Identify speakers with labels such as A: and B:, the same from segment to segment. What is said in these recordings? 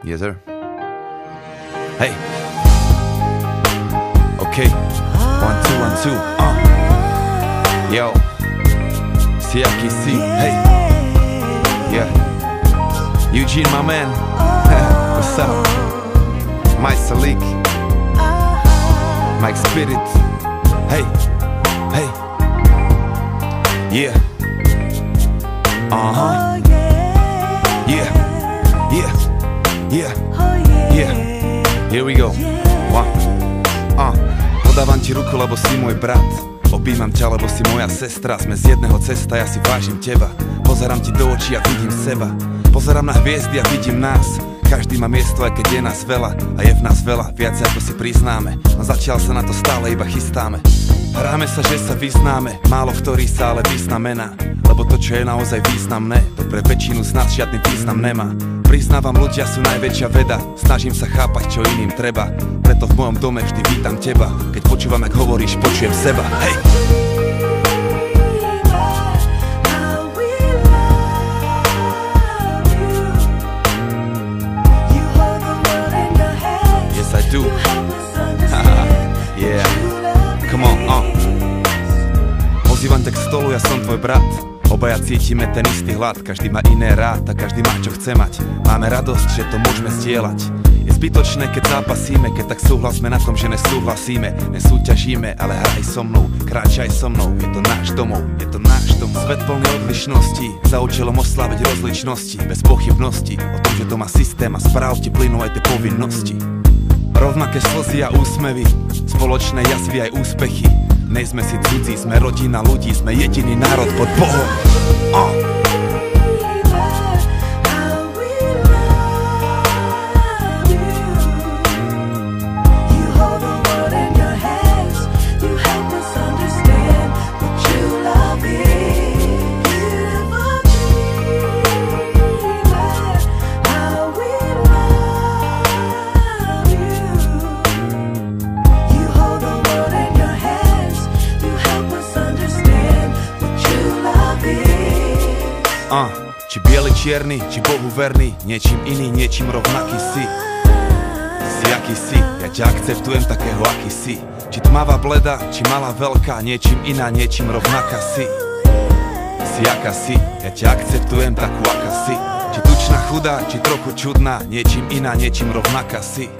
A: Yes, sir. Hey. Okay. 1, 2, 1, 2. Yo. Siaki C. Hey. Yeah. Eugene, my man. What's up? Mike Salik. Mike Spirit. Hey. Hey. Yeah. Yeah. Yeah. Yeah. Yeah. Here we go. Podávam ti ruku, lebo si môj brat. Objímam ťa, lebo si moja sestra. Sme z jedného cesta, ja si vážim teba. Pozerám ti do očí a vidím seba. Pozerám na hviezdy a vidím nás. Každý má miesto, aj keď je nás veľa. A je v nás veľa, viac ako si priznáme. No zatiaľ sa na to stále iba chystáme. Hráme sa, že sa vyznáme. Málo ktorý sa ale vyznamená. Lebo to, čo je naozaj významné, to pre väčšinu z nás žiadny význam nemá. Priznávam, ľudia sú najväčšia veda. Snažím sa chápať, čo iným treba. Preto v mojom dome vždy vítam teba. Keď počúvam, jak hovoríš, počujem seba. Hej! Yes, I do. Yeah. Come on, Pozývam ťa k stolu, ja som tvoj brat. Obaja cítime ten istý hlad. Každý má iné rád a každý má čo chce mať. Máme radosť, že to môžeme zdieľať. Je zbytočné, keď zápasíme, keď tak súhlasme na tom, že nesúhlasíme. Nesúťažíme, ale hraj so mnou, kráčaj so mnou. Je to náš domov, je to náš domov. Svet plný odlišnosti, za účelom osláviť rozličnosti. Bez pochybnosti o tom, že to má systém a správ ti plynú aj tie povinnosti. Rovnaké slzy a úsmevy, spoločné jazvy aj úspechy. Nejsme si cudzí, sme rodina ľudí, sme jediný národ pod Bohom. Či biely, čierny, či Bohu verný, niečím iný, niečím rovnaký si. Si aký si, ja ťa akceptujem takého, aký si. Či tmavá bleda, či malá veľká, niečím iná, niečím rovnaká si. Si aká si, ja ťa akceptujem takú, aká si. Či tučná, chudá, či trochu čudná, niečím iná, niečím rovnaká si.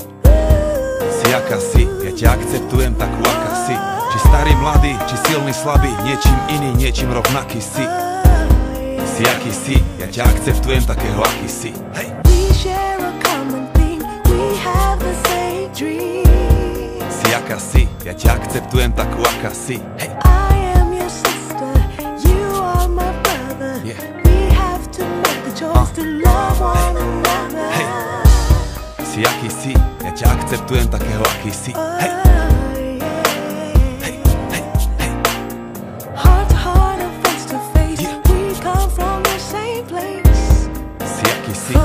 A: Si aká si, ja ťa akceptujem takú, aká si. Či starý, mladý, či silný, slabý, niečím iný, niečím rovnaký si. Si aký si, ja ťa akceptujem takého, aký si. Hej!
B: We share a common thing, we have the same dream.
A: Si aká si, ja ťa akceptujem takú, aká si. Hej!
B: I am your sister, you are my brother.
A: Yeah.
B: We have to make the choice to love one another.
A: Hej! Si aký si, ja ťa akceptujem takého, aký si. Hej!
B: Heart to heart and face to face, we come from the same place.
A: Si aký si,